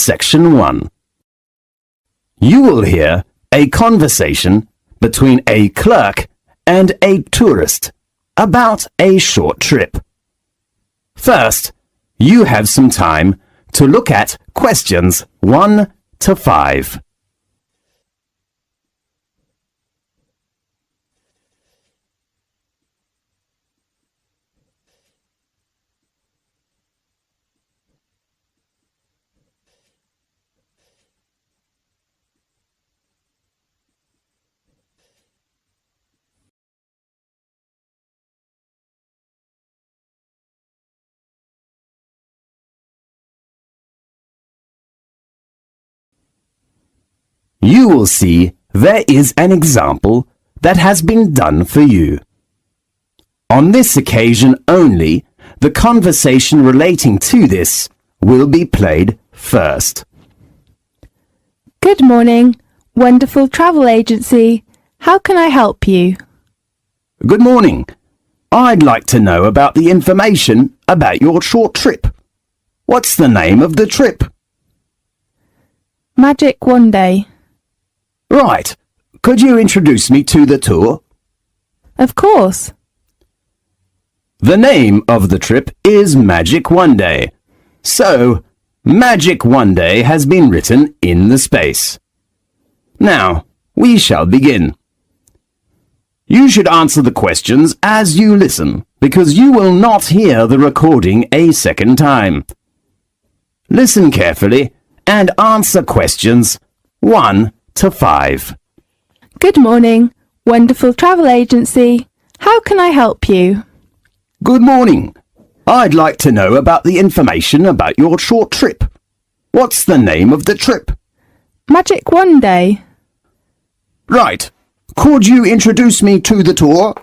Section 1. You will hear a conversation between a clerk and a tourist about a short trip. First, you have some time to look at questions 1 to 5. You will see there is an example that has been done for you. On this occasion only, the conversation relating to this will be played first. Good morning, Wonderful Travel Agency. How can I help you? Good morning. I'd like to know about the information about your short trip. What's the name of the trip? Magic One Day. Right. Could you introduce me to the tour? Of course. The name of the trip is Magic One Day. So, Magic One Day has been written in the space. Now, we shall begin. You should answer the questions as you listen, because you will not hear the recording a second time. Listen carefully and answer questions 1 to 5. Good morning, Wonderful Travel Agency. How can I help you? Good morning. I'd like to know about the information about your short trip. What's the name of the trip? Magic One Day. Right. Could you introduce me to the tour?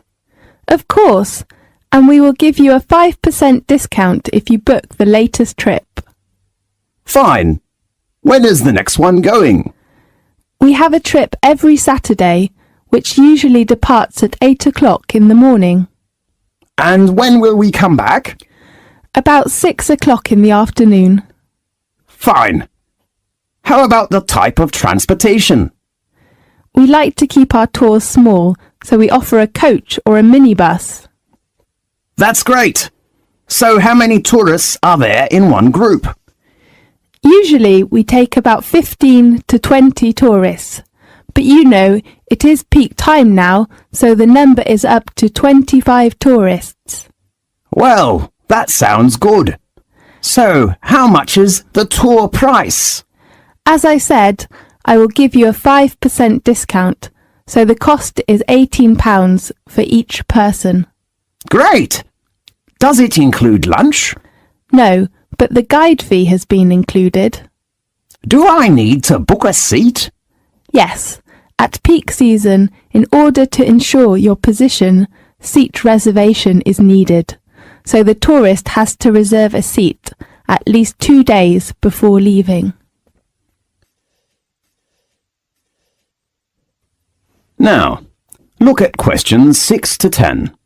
Of course, and we will give you a 5% discount if you book the latest trip. Fine. When is the next one going? We have a trip every Saturday, which usually departs at 8 o'clock in the morning. And when will we come back? About 6 o'clock in the afternoon. Fine. How about the type of transportation? We like to keep our tours small, so we offer a coach or a minibus. That's great. So how many tourists are there in one group? Usually we take about 15 to 20 tourists, but you know, it is peak time now, so the number is up to 25 tourists. Well, that sounds good. So, how much is the tour price? As I said, I will give you a 5% discount, so the cost is £18 for each person. Great! Does it include lunch? No, but the guide fee has been included. Do I need to book a seat? Yes, at peak season, in order to ensure your position, seat reservation is needed. So the tourist has to reserve a seat at least 2 days before leaving. Now, look at questions 6 to 10.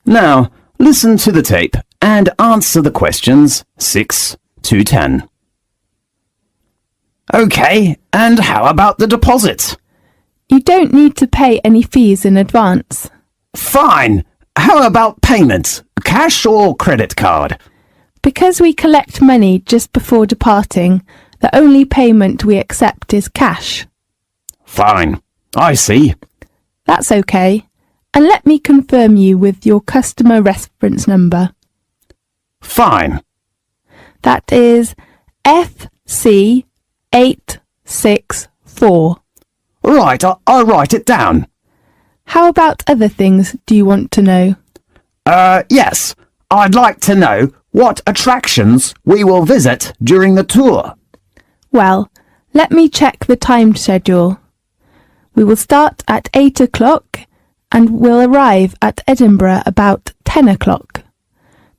Now, listen to the tape and answer the questions 6 to 10. OK, and how about the deposit? You don't need to pay any fees in advance. Fine. How about payment? Cash or credit card? Because we collect money just before departing, the only payment we accept is cash. Fine. I see. That's okay. And let me confirm you with your customer reference number. Fine. That is FC864. Right, I'll write it down. How about other things do you want to know? Yes. I'd like to know what attractions we will visit during the tour. Well, let me check the time schedule. We will start at 8 o'clock and will arrive at Edinburgh about 10 o'clock.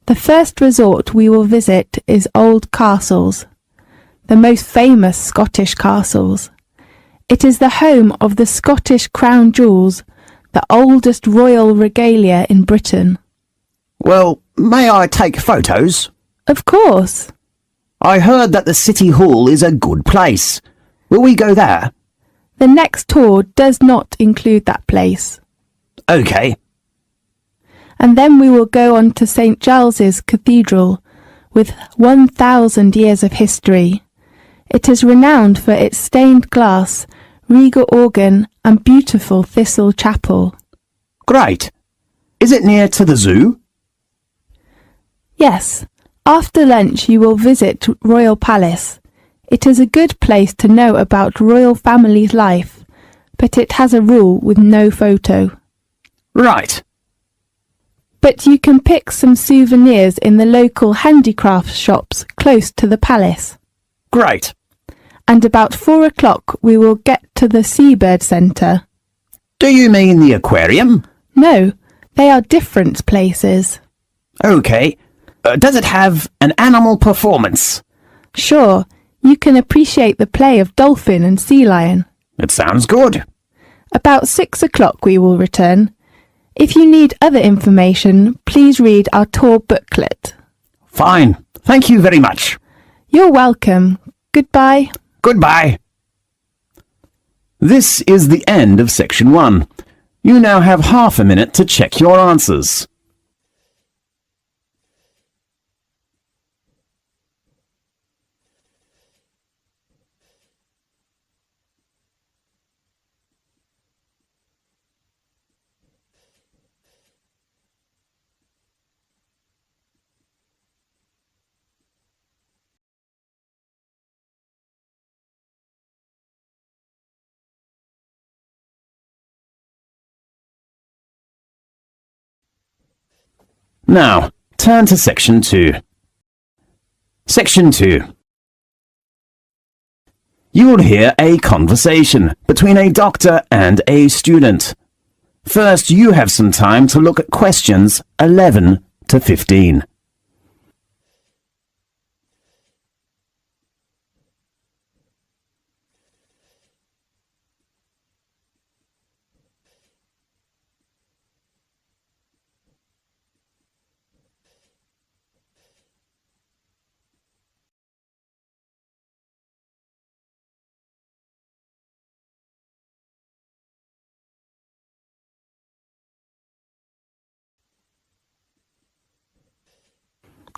The first resort we will visit is Old Castles, the most famous Scottish castles. It is the home of the Scottish crown jewels, the oldest royal regalia in Britain. Well, may I take photos? Of course. I heard that the City Hall is a good place. Will we go there? The next tour does not include that place. OK. And then we will go on to St Giles's Cathedral, with 1,000 years of history. It is renowned for its stained glass, regal organ and beautiful Thistle Chapel. Great. Is it near to the zoo? Yes. After lunch you will visit Royal Palace. It is a good place to know about royal family's life, but it has a rule with no photo. Right. But you can pick some souvenirs in the local handicraft shops close to the palace. Great. And about 4 o'clock we will get to the Seabird Centre. Do you mean the aquarium? No, they are different places. OK. Does it have an animal performance? Sure, you can appreciate the play of dolphin and sea lion. It sounds good. About 6 o'clock we will return. If you need other information, please read our tour booklet. Fine. Thank you very much. You're welcome. Goodbye. Goodbye. This is the end of section 1. You now have half a minute to check your answers. Now, turn to section 2. Section 2. You will hear a conversation between a doctor and a student. First, you have some time to look at questions 11 to 15.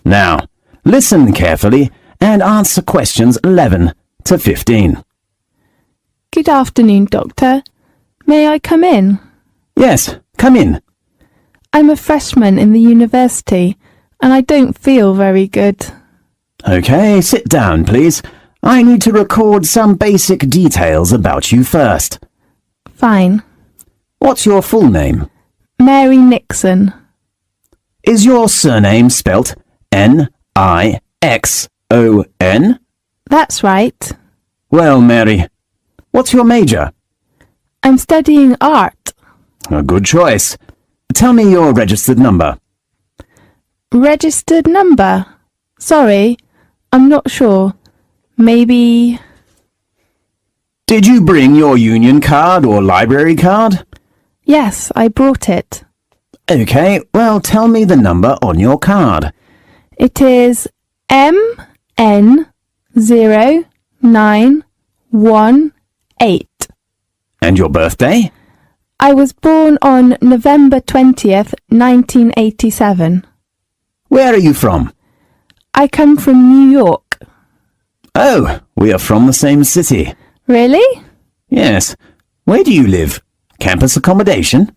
Now, listen carefully and answer questions 11 to 15. Good afternoon, Doctor. May I come in? Yes, come in. I'm a freshman in the university and I don't feel very good. OK, sit down, please. I need to record some basic details about you first. Fine. What's your full name? Mary Nixon. Is your surname spelt Nixon? That's right. Well, Mary, what's your major? I'm studying art. A good choice. Tell me your registered number. Registered number? Sorry, I'm not sure. Maybe... Did you bring your union card or library card? Yes, I brought it. OK, well, tell me the number on your card. It is MN0918. And your birthday? I was born on November 20th, 1987. Where are you from? I come from New York. Oh, we are from the same city. Really? Yes. Where do you live? Campus accommodation?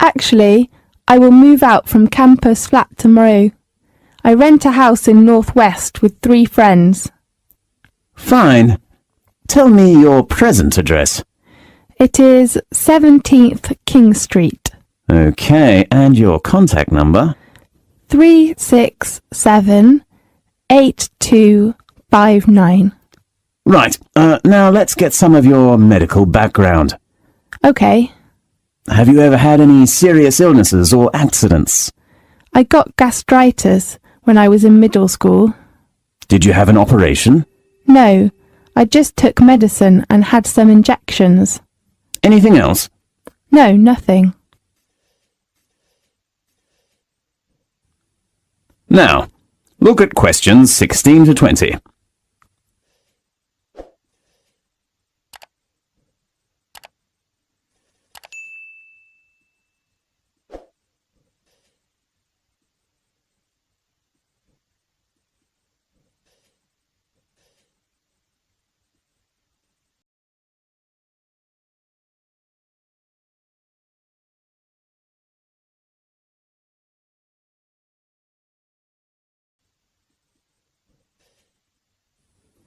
Actually, I will move out from campus flat tomorrow. I rent a house in Northwest with 3 friends. Fine. Tell me your present address. It is 17th King Street. OK, and your contact number? 3678259. Right, now let's get some of your medical background. Okay. Have you ever had any serious illnesses or accidents? I got gastritis when I was in middle school. Did you have an operation? No, I just took medicine and had some injections. Anything else? No, nothing. Now, look at questions 16 to 20.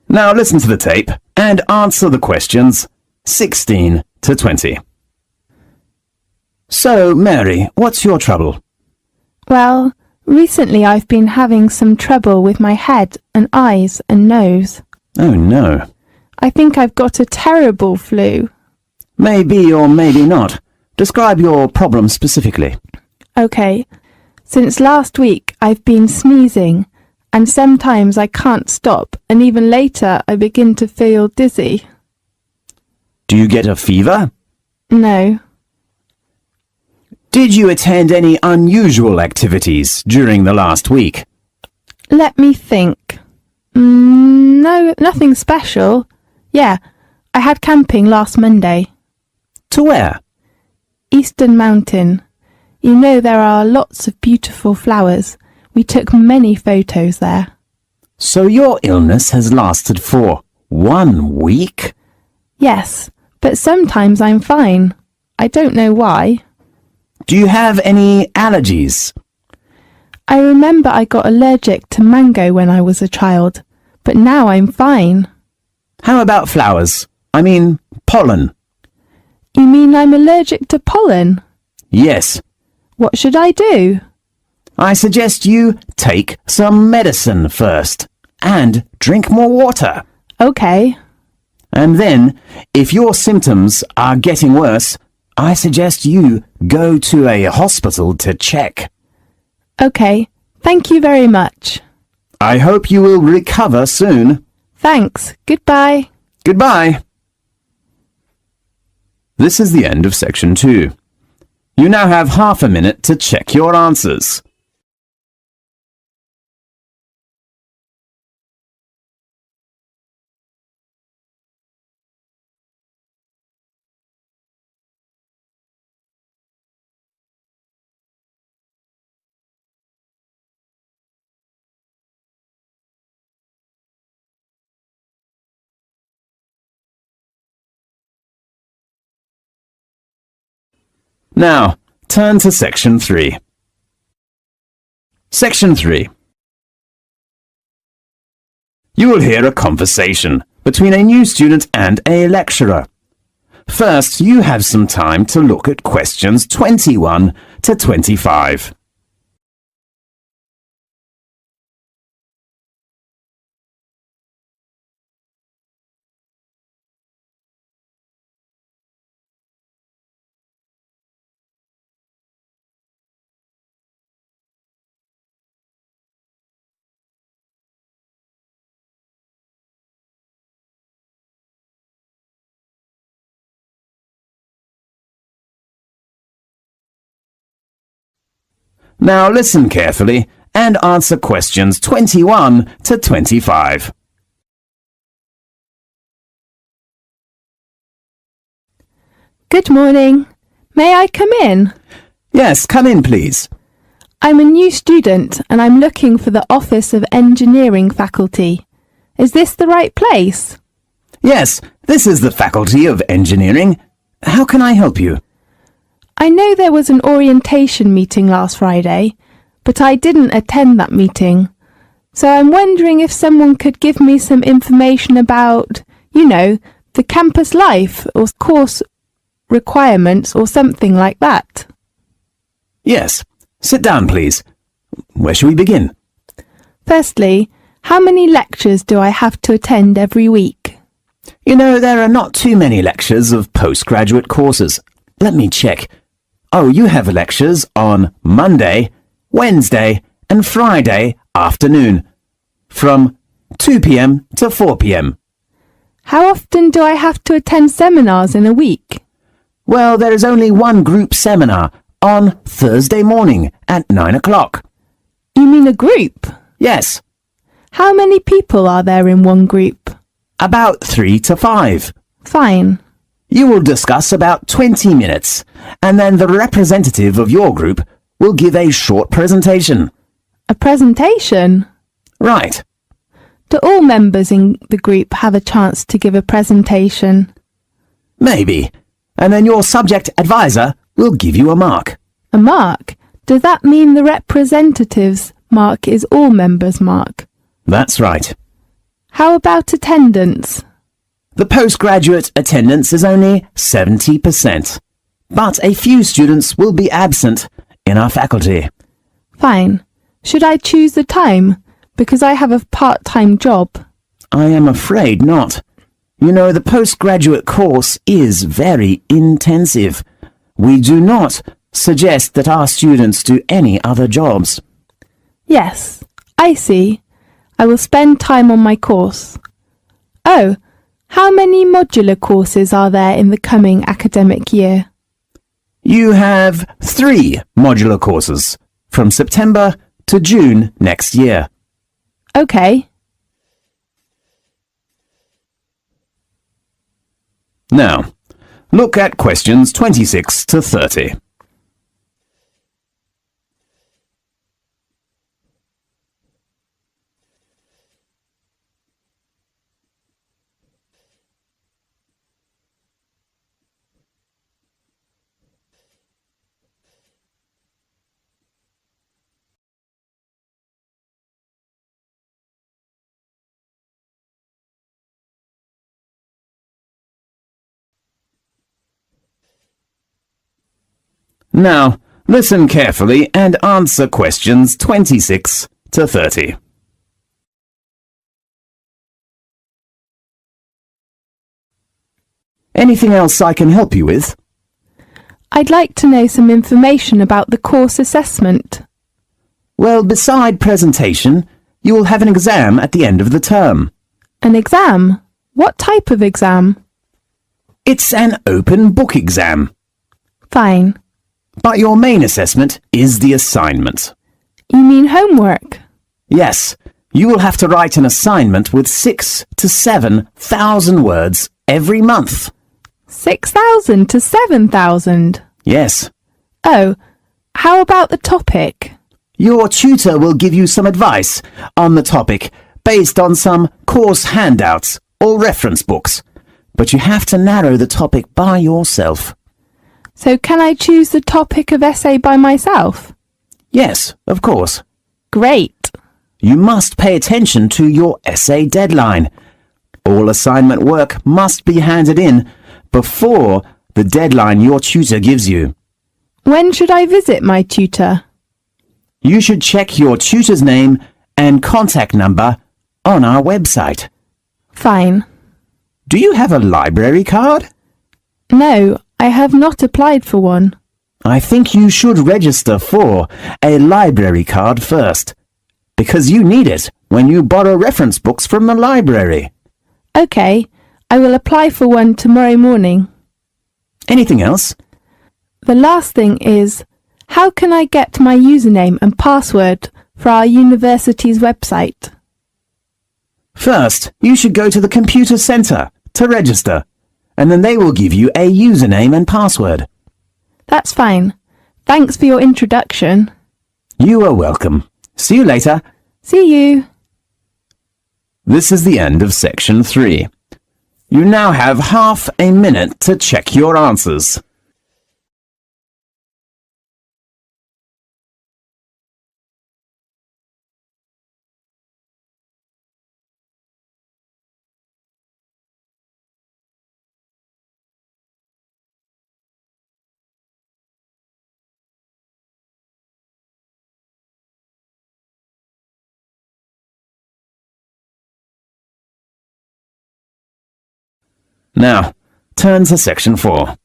Now listen to the tape and answer the questions 16 to 20. So, Mary, what's your trouble? Well, recently I've been having some trouble with my head and eyes and nose. Oh no. I think I've got a terrible flu. Maybe or maybe not. Describe your problem specifically. Okay, since last week I've been sneezing, and sometimes I can't stop, and even later I begin to feel dizzy. Do you get a fever? No. Did you attend any unusual activities during the last week? Let me think. No, nothing special. Yeah, I had camping last Monday. To where? Eastern Mountain. You know there are lots of beautiful flowers. We took many photos there. So your illness has lasted for 1 week? Yes, but sometimes I'm fine. I don't know why. Do you have any allergies? I remember I got allergic to mango when I was a child, but now I'm fine. How about flowers? I mean, pollen. You mean I'm allergic to pollen? Yes. What should I do? I suggest you take some medicine first and drink more water. Okay. And then, if your symptoms are getting worse, I suggest you go to a hospital to check. Okay, thank you very much. I hope you will recover soon. Thanks. Goodbye. Goodbye. This is the end of section 2. You now have half a minute to check your answers. Now, turn to section 3. Section 3. You will hear a conversation between a new student and a lecturer. First, you have some time to look at questions 21 to 25. Now listen carefully and answer questions 21 to 25. Good morning. May I come in? Yes, come in, please. I'm a new student and I'm looking for the Office of Engineering faculty. Is this the right place? Yes, this is the Faculty of Engineering. How can I help you? I know there was an orientation meeting last Friday, but I didn't attend that meeting. So I'm wondering if someone could give me some information about, the campus life or course requirements or something like that. Yes, sit down, please. Where shall we begin? Firstly, how many lectures do I have to attend every week? You know, there are not too many lectures of postgraduate courses. Let me check. Oh, you have lectures on Monday, Wednesday, and Friday afternoon, from 2 p.m. to 4 p.m. How often do I have to attend seminars in a week? Well, there is only one group seminar on Thursday morning at 9 o'clock. You mean a group? Yes, How many people are there in one group? about 3 to 5. Fine. You will discuss about 20 minutes, and then the representative of your group will give a short presentation. A presentation? Right. Do all members in the group have a chance to give a presentation? Maybe. And then your subject advisor will give you a mark. A mark? Does that mean the representative's mark is all members' mark? That's right. How about attendance? The postgraduate attendance is only 70%, but a few students will be absent in our faculty. Fine. Should I choose the time? Because I have a part-time job. I am afraid not. You know, the postgraduate course is very intensive. We do not suggest that our students do any other jobs. Yes, I see. I will spend time on my course. Oh, how many modular courses are there in the coming academic year? You have 3 modular courses from September to June next year. Okay. Now, look at questions 26 to 30. Now, listen carefully and answer questions 26 to 30. Anything else I can help you with? I'd like to know some information about the course assessment. Well, beside presentation, you will have an exam at the end of the term. An exam? What type of exam? It's an open book exam, Fine. but your main assessment is the assignment. You mean homework? Yes, you will have to write an assignment with 6,000 to 7,000 words every month. 6,000 to 7,000? Yes. Oh, how about the topic? Your tutor will give you some advice on the topic based on some course handouts or reference books, but you have to narrow the topic by yourself. So can I choose the topic of essay by myself? Yes, of course. Great. You must pay attention to your essay deadline. All assignment work must be handed in before the deadline your tutor gives you. When should I visit my tutor? You should check your tutor's name and contact number on our website. Fine. Do you have a library card? No, I have not applied for one. I think you should register for a library card first, because you need it when you borrow reference books from the library. Okay, I will apply for one tomorrow morning. Anything else? The last thing is, how can I get my username and password for our university's website? First, you should go to the computer center to register, and then they will give you a username and password. That's fine. Thanks for your introduction. You are welcome. See you later. See you. This is the end of section 3. You now have half a minute to check your answers. Now, turn to Section 4.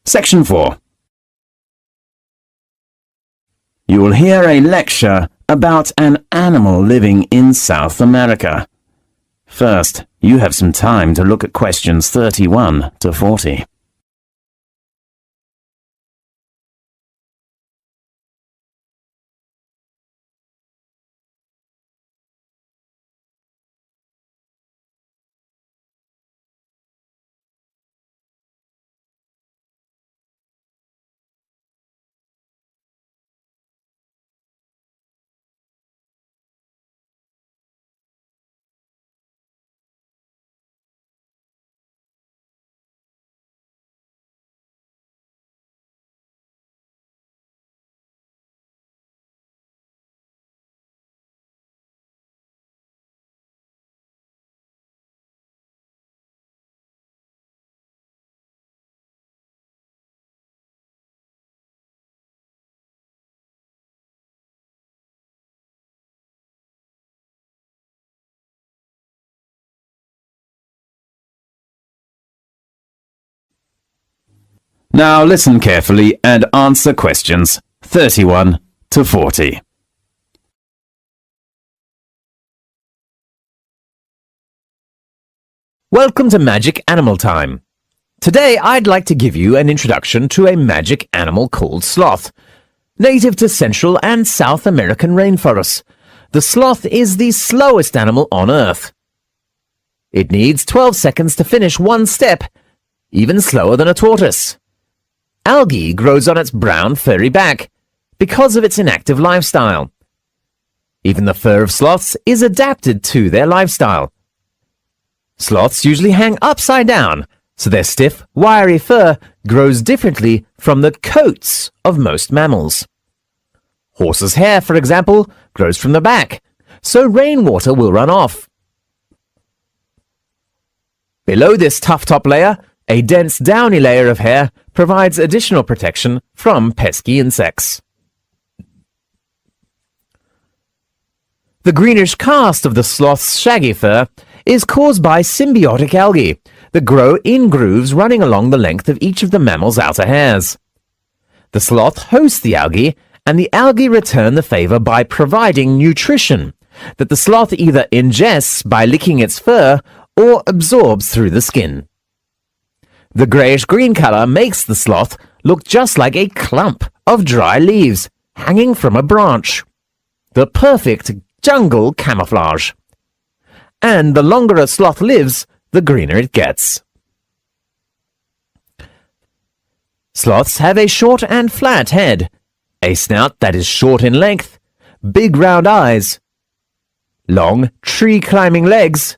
Section 4. You will hear a lecture about an animal living in South America. First, you have some time to look at questions 31 to 40. Now listen carefully and answer questions 31 to 40. Welcome to Magic Animal Time. Today I'd like to give you an introduction to a magic animal called sloth. Native to Central and South American rainforests, the sloth is the slowest animal on Earth. It needs 12 seconds to finish one step, even slower than a tortoise. Algae grows on its brown, furry back because of its inactive lifestyle. Even the fur of sloths is adapted to their lifestyle. Sloths usually hang upside down, so their stiff, wiry fur grows differently from the coats of most mammals. Horses' hair, for example, grows from the back, so rainwater will run off. Below this tough top layer, a dense downy layer of hair provides additional protection from pesky insects. The greenish cast of the sloth's shaggy fur is caused by symbiotic algae that grow in grooves running along the length of each of the mammal's outer hairs. The sloth hosts the algae, and the algae return the favor by providing nutrition that the sloth either ingests by licking its fur or absorbs through the skin. The grayish-green color makes the sloth look just like a clump of dry leaves hanging from a branch. The perfect jungle camouflage. And the longer a sloth lives, the greener it gets. Sloths have a short and flat head, a snout that is short in length, big round eyes, long tree-climbing legs,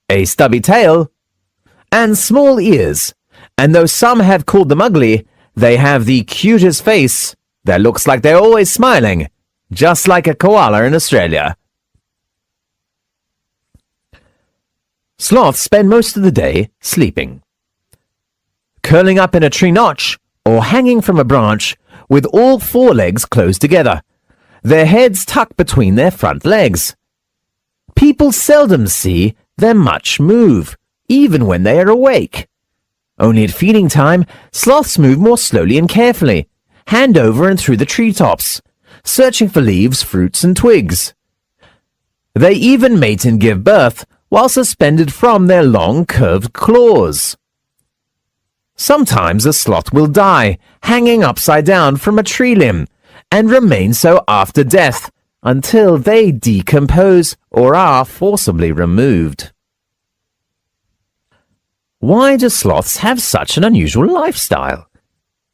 a stubby tail, and small ears, and though some have called them ugly, they have the cutest face that looks like they're always smiling, just like a koala in Australia. Sloths spend most of the day sleeping, curling up in a tree notch or hanging from a branch with all four legs closed together, their heads tucked between their front legs. People seldom see them much move, even when they are awake. Only at feeding time, sloths move more slowly and carefully, hand over and through the treetops, searching for leaves, fruits, and twigs. They even mate and give birth while suspended from their long, curved claws. Sometimes a sloth will die, hanging upside down from a tree limb, and remain so after death until they decompose or are forcibly removed. Why do sloths have such an unusual lifestyle?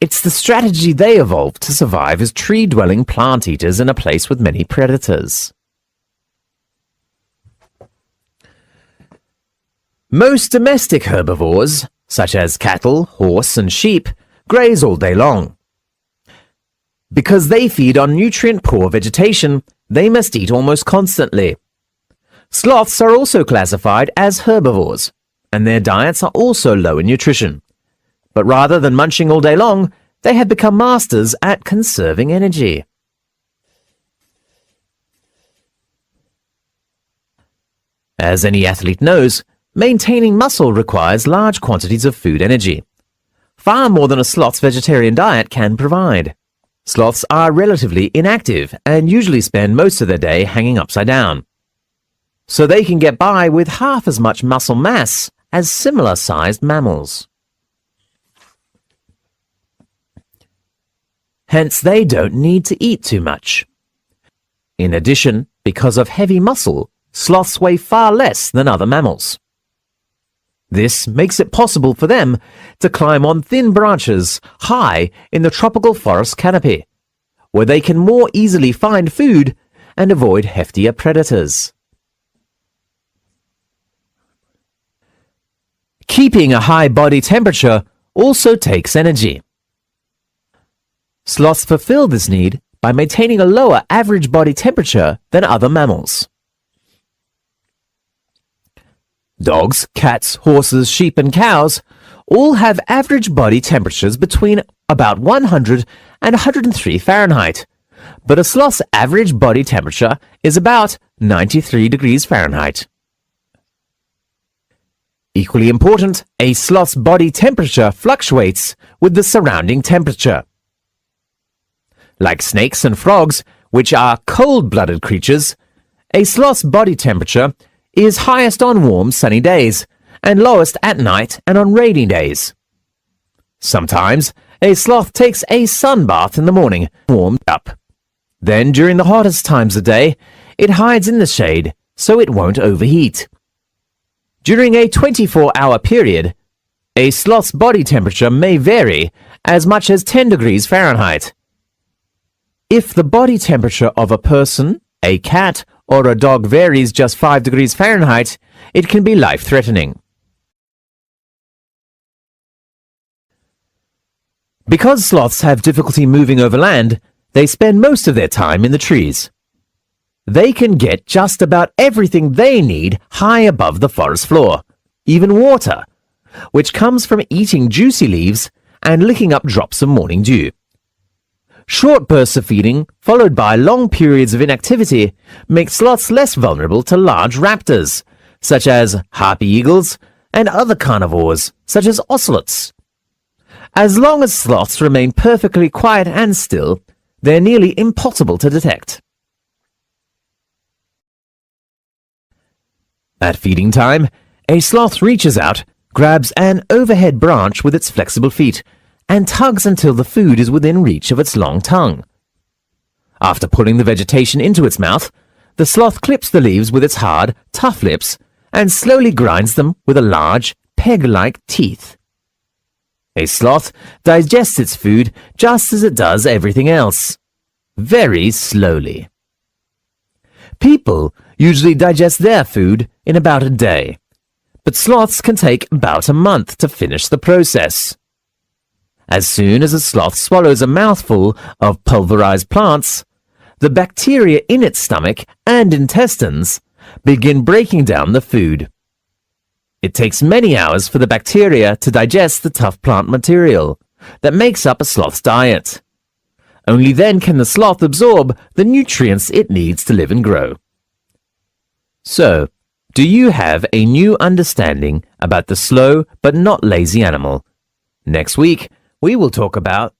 It's the strategy they evolved to survive as tree-dwelling plant eaters in a place with many predators. Most domestic herbivores, such as cattle, horse, and sheep, graze all day long. Because they feed on nutrient-poor vegetation, they must eat almost constantly. Sloths are also classified as herbivores, and their diets are also low in nutrition. But rather than munching all day long, they have become masters at conserving energy. As any athlete knows, Maintaining muscle requires large quantities of food energy, far more than a sloth's vegetarian diet can provide. Sloths are relatively inactive and usually spend most of their day hanging upside down, so they can get by with half as much muscle mass as similar-sized mammals. Hence, they don't need to eat too much. In addition, because of heavy muscle, sloths weigh far less than other mammals. This makes it possible for them to climb on thin branches high in the tropical forest canopy, where they can more easily find food and avoid heftier predators. Keeping a high body temperature also takes energy. Sloths fulfill this need by maintaining a lower average body temperature than other mammals. Dogs, cats, horses, sheep and cows all have average body temperatures between about 100 and 103 Fahrenheit, but a sloth's average body temperature is about 93 degrees Fahrenheit. Equally important, a sloth's body temperature fluctuates with the surrounding temperature. Like snakes and frogs, which are cold-blooded creatures, a sloth's body temperature is highest on warm, sunny days, and lowest at night and on rainy days. Sometimes, a sloth takes a sun bath in the morning, warmed up. Then, during the hottest times of day, it hides in the shade so it won't overheat. During a 24-hour period, a sloth's body temperature may vary as much as 10 degrees Fahrenheit. If the body temperature of a person, a cat, or a dog varies just 5 degrees Fahrenheit, it can be life-threatening. Because sloths have difficulty moving over land, they spend most of their time in the trees. They can get just about everything they need high above the forest floor, even water, which comes from eating juicy leaves and licking up drops of morning dew. Short bursts of feeding, followed by long periods of inactivity, make sloths less vulnerable to large raptors, such as harpy eagles, and other carnivores, such as ocelots. As long as sloths remain perfectly quiet and still, they're nearly impossible to detect. At feeding time, a sloth reaches out, grabs an overhead branch with its flexible feet, and tugs until the food is within reach of its long tongue. After pulling the vegetation into its mouth, the sloth clips the leaves with its hard, tough lips and slowly grinds them with a large, peg-like teeth. A sloth digests its food just as it does everything else, very slowly. People usually digest their food in about a day, but sloths can take about a month to finish the process. As soon as a sloth swallows a mouthful of pulverized plants, the bacteria in its stomach and intestines begin breaking down the food. It takes many hours for the bacteria to digest the tough plant material that makes up a sloth's diet. Only then can the sloth absorb the nutrients it needs to live and grow. So, do you have a new understanding about the slow but not lazy animal? Next week, we will talk about...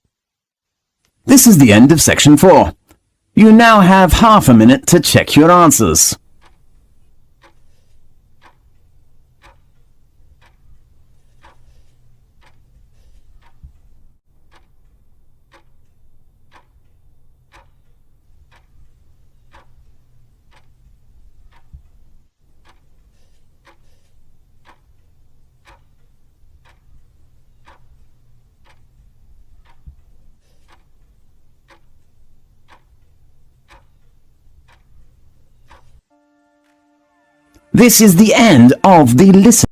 This is the end of section 4. You now have half a minute to check your answers. This is the end of the listen.